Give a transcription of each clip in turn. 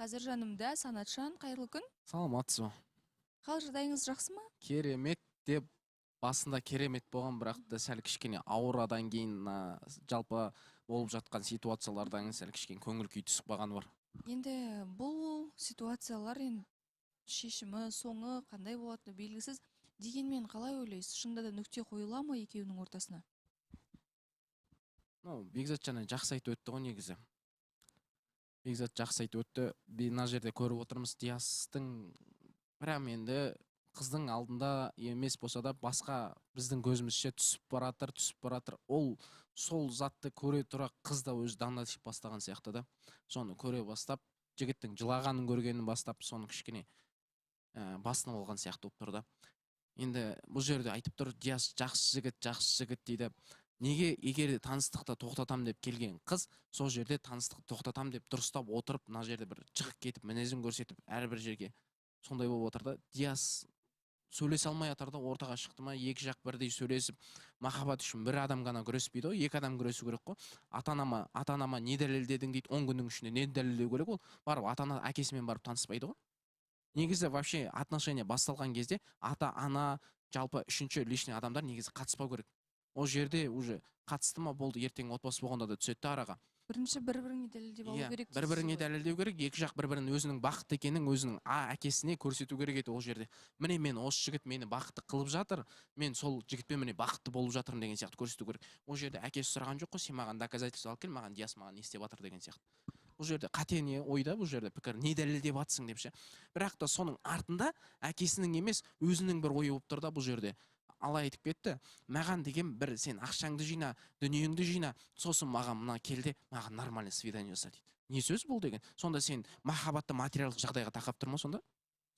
Қазір жанымда Санатжан, қайырлы күн. Саламатсыз ба? Қал жағдайыңыз жақсы ма? Керемет деп басында керемет болған, бірақ та сәл кішкене ауырадан кейін жалпы болып жатқан ситуациялардан сәл кішкене көңіл күй түсіп қалғаны бар. Енді бұл ситуациялар шешімі, соңы қандай болатыны белгісіз. Дегенмен қалай ойлайсыз? Шынында да нүкте қойыла ма екеуінің ортасына? Бекзат жаңа жақсы айтып өтті ғой негізі. Бекзат жақсы айтып өтті. Мына жерде көріп отырмыз, Диастың бірақ енді қыздың алдында емес болса да басқа біздің көзімізше түсіп баратыр. Ол сол затты көре тұра қыз да өзі дандасып бастаған сияқты да. Соны көре бастап, жігіттің жылағанын көргенін бастап, соны кішкене басынып алған сияқты болып тұр да. Енді бұл жерде айтып тұр, Диас жақсы жігіт дейді. Неге егер де таныстықты тоқтатам деп келген қыз, сол жерде таныстықты тоқтатам деп дұрыстап отырып, мына жерде бір шығып кетіп, мінезін көрсетіп, әрбір жерге сондай болып отыр да. Диас сөйлесе алмай жатыр да, ортаға шықты ма, екі жақ бірдей сөйлесіп, махаббат үшін бір адам ғана күреспейді ғой, екі адам күресу керек қой. Ата-анама не дәлелдедің дейді, 10 күннің ішінде не дәлелдеу керек, ол барып ата-ана әкесімен барып таныспайды ғой. Негізі вообще отношения басталған кезде ата-ана, жалпы үшінші лишний адамдар негізі қатыспау керек. Ол жерде уже қатысты ма болды, ертең отбасы болғанда да түседі араға. Бірінші бір-біріңе дәлелдеп алу керек. Бір-біріңе дәлелдеу керек, екі жақ бір-бірін өзінің бақытты екенін өзінің әкесіне көрсету керек еді ол жерде. Міне мен осы жігіт мені бақытты қылып жатыр, мен сол жігітпен міне бақытты болып жатырмын деген сияқты көрсету керек. Ол жерде әкесі сұраған жоқ қой, сен маған доказательство алып кел, маған Диас маған не істеп жатыр деген сияқты. Бұл жерде қате не ойда, бұл жерде пікір не дәлелдеп жатсың деп ше. Бірақ та соның артында әкесінің емес өзінің бір ойы болып тұр да бұл жерде. Алай айтып кетті, маған деген бір сен ақшаңды жина, дүниеңді жина, сосын маған мына келді, маған нормальный свидание жаса дейді. Не сөз бұл деген? Сонда сен махаббатты материалдық жағдайға тақап тұрма сонда?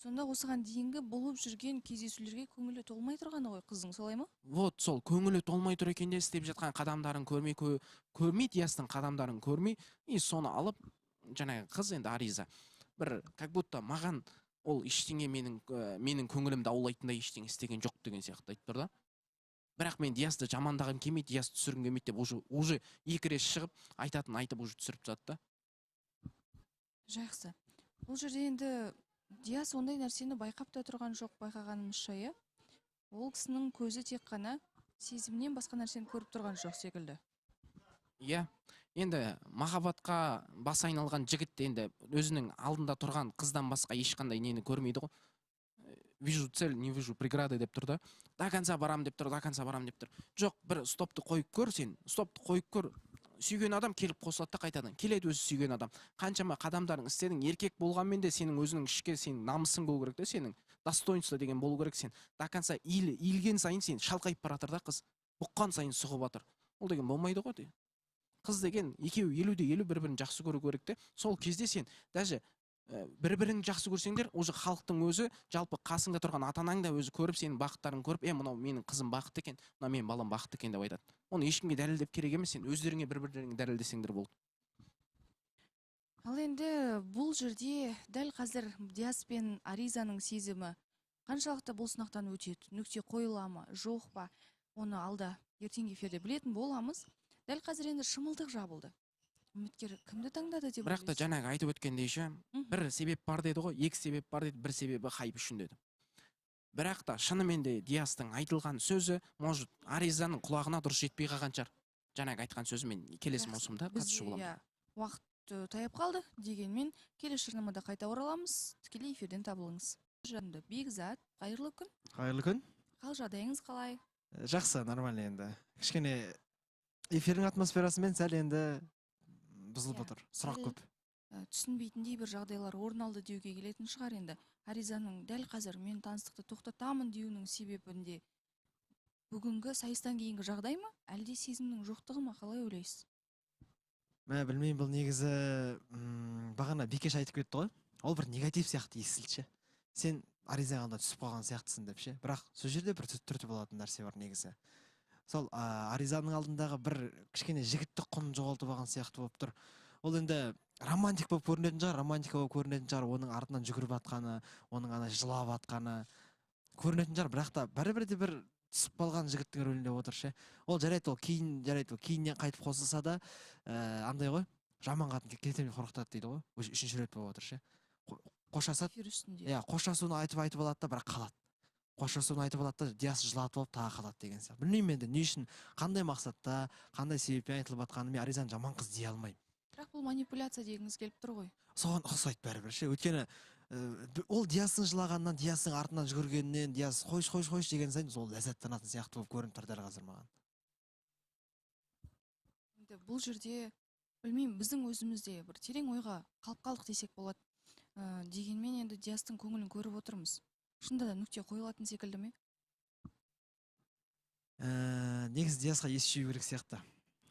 Сонда осыған дейінгі болып жүрген кездесулерге көңілі толмай тұрғаны ғой қыздың, солай ма? Вот сол көңілі толмай тұр екен де, істеп жатқан қадамдарын көрмей, Диастың қадамдарын көрмей, и соны алып, жаңағы қыз енді Ариза бір как будто маған ол ештеңе менің көңілімді аулайтындай ештеңе істеген жоқ деген сияқты айтып тұр да. Бірақ мен Диасты жамандағым келмейді, Диасты түсіргім келмейді деп уже екі рет шығып айтып уже түсіріп тастады да. Жақсы. Бұл жерде енді Диас ондай нәрсені байқап та тұрған жоқ, байқағанымызша, иә. Ол кісінің көзі тек қана сезімнен басқа нәрсені көріп тұрған жоқ секілді. Иә, енді махаббатқа бас айналған жігіт енді өзінің алдында тұрған қыздан басқа ешқандай нені көрмейді ғой. Вижу цель, не вижу преграды деп тұр да. До конца барам деп тұр. Жоқ, бір стопты қойып көр сен, стопты қойып көр. Сүйген адам келіп қосылады да қайтадан. Келеді өзі сүйген адам. Қаншама қадамдарын істедің, еркек болғанмен де сенің өзінің ішке сенің намысың болу керек те, сенің достоинство деген болу керек сен. До конца иілген сайын сен шалқайып баратыр да қыз. Бұққан сайын сұғып жатыр. Ол деген болмайды ғой де. Қыз деген екеуі 50-50 бір-бірін жақсы көру керек те. Сол кезде сен даже бір-бірін жақсы көрсеңдер, уже халықтың өзі, жалпы қасыңда тұрған ата-анаң да өзі көріп, сенің бақыттарын көріп, мынау менің қызым бақытты екен, мынау менің балам бақытты екен деп айтады. Оны ешкімге дәлелдеп керек емес, сен өздеріңе бір-бірлеріңе дәлелдесеңдер болды. Ал енді бұл жерде дәл қазір Диас пен Аризаның сезімі қаншалықты бұл сынақтан өтеді? Нүкте қойыла ма, жоқ па? Оны алда ертеңгі эфирде білетін боламыз. Дәл қазір енді шымылдық жабылды. Үміткер кімді таңдады деп ойлайсыз? Бірақ та жаңағы айтып өткендей ше, бір себеп бар деді ғой, екі себеп бар деді, бір себебі хайп үшін деді. Бірақ та шынымен де Диастың айтылған сөзі, может, Аризаның құлағына дұрыс жетпей қалған шығар. Жаңағы айтқан сөзі мен келесі маусымда қатысушы боламын. Уақыт таяп қалды дегенмен келесі жарнамада қайта ораламыз. Тікелей эфирден табылыңыз. Жанымда Бекзат, қайырлы күн. Қайырлы күн. Қал жағдайыңыз қалай? Жақсы, нормально енді. Кішкене эфирдің атмосферасымен сәл енді бұзылып отыр. Сұрақ көп. Түсінбейтіндей бір жағдайлар орын алды деуге келетін шығар енді. Аризаның дәл қазір мен таныстықты тоқтатамын деуінің себебінде бүгінгі сайыстан кейінгі жағдай ма, әлде сезімнің жоқтығы ма, қалай ойлайсыз? Мен білмеймін, бұл негізі бағана Бекеш айтып кетті ғой. Ол бір негатив сияқты естілді. Сен Аризаға түсіп қалған сияқтысың деп ше. Бірақ сол жерде бір түртіп болатын нәрсе бар негізі. Сол Аризаның алдындағы бір кішкене жігіттік құнын жоғалтып алған сияқты болып тұр. Ол енді романтик болып көрінетін шығар, оның артынан жүгіріп атқаны, оның ана жылап атқаны көрінетін шығар, бірақ та бәрібір де бір түсіп қалған жігіттің рөлінде отыр ше. Ол жарайды, ол кейіннен қайтып қосылса да, андай ғой, жаман қатын кетемін қорқытады дейді ғой. Үшінші рет болып отыр ше. қоштасады. эфир үстінде. Иә, қоштасуын айтып алады да, бірақ қалады. Қоштасуын айтып алады да, Диас жылатып алып тағы қалады деген сияқты. Білмеймін енді не үшін, қандай мақсатта, қандай себеппен айтылып жатқанын мен Аризаны жаман қыз дей алмаймын. Бірақ бұл манипуляция дегіңіз келіп тұр ғой. Соған ұқсайды бәрібір ше. Өйткені ол Диастың жылағаннан, Диастың артынан жүгіргеннен, Диас қойш деген сайын сол ләззаттанатын сияқты болып көрініп тұр дәл қазір маған. Енді бұл жерде білмеймін, біздің өзімізде бір терең ойға қалып қалдық десек болады. Дегенмен енді Диастың көңілін көріп отырмыз. Шында да нүкте қойылатын секілді ме? Негізі Диасқа ес жию керек сияқты.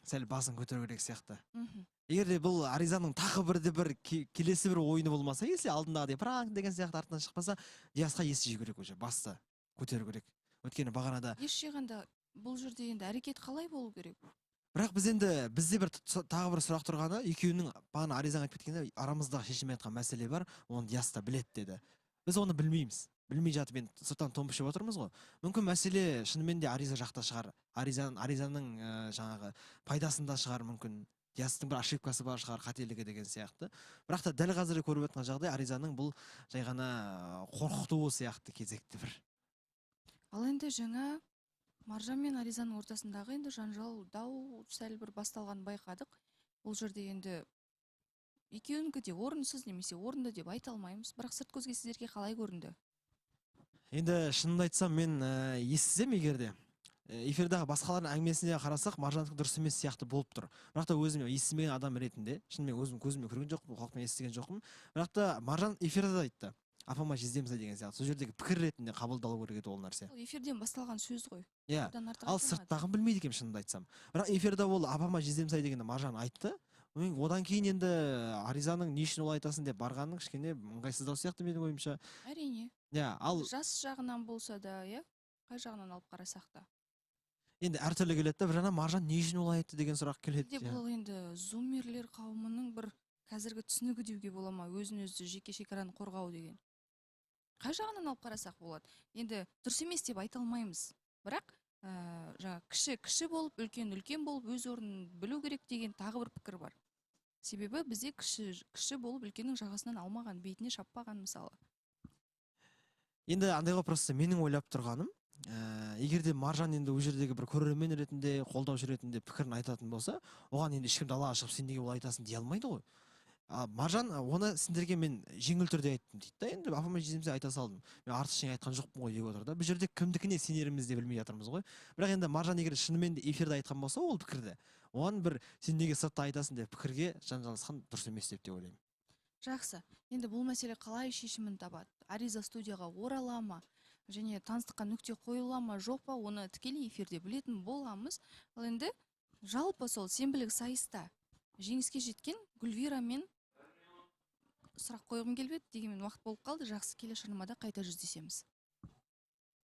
Сәл басын көтеру керек сияқты. Мхм. Егер де бұл Аризаның тағы бір келесі бір ойыны болмаса, если алдындағыдай пранк деген сияқты артынан шықпаса, Диасқа ес жию керек уже, басты көтеру керек. Өйткені бағанада Ес жиғанда бұл жерде енді әрекет қалай болу керек? бірақ бізде бір тағы бір сұрақ тұрғаны, екеуінің бағана Аризаң айтып кеткенде арамыздағы шешілмей жатқан мәселе бар, оны Диас та біледі деді. Біз оны білмейміз. Білмей жатып енді сырттан томпып жеп отырмыз ғой. Мүмкін мәселе шынымен де Ариза жақта шығар. Аризаның жаңағы пайдасында шығар мүмкін. Диастың бір ошибкасы бар шығар, қателігі деген сияқты. Бірақ та дәл қазір көріп жатқан жағдай Аризаның бұл жай ғана қорқытуы сияқты кезекті бір. Ал енді жаңа Маржан мен Аризаның ортасындағы енді жанжал, дау сәл бір басталған байқадық. Бұл жерде енді екеуінікі де орынсыз немесе орынды деп айта алмаймыз. Бірақ сырт көзге сіздерге қалай көрінді? Енді шынымды айтсам мен естісем егерде эфирдағы басқалардың әңгімесіне қарасақ, Маржандікі дұрыс емес сияқты болып тұр. Бірақ та өзім естімеген адам ретінде, шынымен өзім көзіммен көрген жоқпын, құлақпен естіген жоқпын. Бірақ та Маржан эфирде айтты. Апама жездеміз деген сияқты. Сол жердегі пікір ретінде қабылдалу керек еді ол нәрсе. Ол эфирден басталған сөз ғой. Иә. Одан артық Ал айтылмады. сырттағын білмейді екенмін шынымды айтсам. Бірақ эфирде ол апама жездеміз дегенде Маржан айтты. Одан кейін енді Аризаның не үшін ол айтасын деп барғанның кішкене ыңғайсыздау сияқты менің ойымша. Әрине. Иә, ал Жас жағынан болса да, иә, қай жағынан алып қарасақ та. енді әртүрлі келеді да, бір жағынан Маржан не үшін олай айтты деген сұрақ келеді. Де бұл енді зумерлер қауымының бір қазіргі түсінігі деуге бола ма, өзін өзі жеке шекараны қорғау деген. Қай жағынан алып қарасақ болады. Енді дұрыс емес деп айта алмаймыз. Бірақ жаңа кіші болып, үлкен болып, өз орнын білу керек деген тағы бір пікір бар. Себебі бізде кіші болып, үлкеннің жағасынан алмаған, бетіне шаппаған мысалы. Енді андайға просто менің ойлап тұрғаным, егерде Маржан енді ол жердегі бір көрермен ретінде, қолдаушы ретінде пікірін айтатын болса, оған енді ешкім далаға шығып сен неге олай айтасың дей алмайды ғой. Маржан оны сендерге мен жеңіл түрде айттым дейді да, енді апама жездемізге айта салдым. Мен артық ештеңе айтқан жоқпын ғой деп отыр да. Бұл жерде кімдікіне сенерімізді білмей жатырмыз ғой. Бірақ енді Маржан егер шынымен де эфирде айтқан болса, ол пікірді, оған бір сен неге сыртта айтасың деп пікірге жанжаласқан дұрыс емес деп ойлаймын. Жақсы. Енді бұл мәселе қалай шешімін табады? Ариза студияға орала ма? Және таныстыққа нүкте қойыла ма, жоқ па? Оны тікелей эфирде білетін боламыз. Ал енді жалпы сол сенбілік сайыста жеңіске жеткен Гүлвирамен сұрақ қойғым келіп еді, дегенмен уақыт болып қалды. Жақсы, келесі жарнамада қайта жүздесеміз.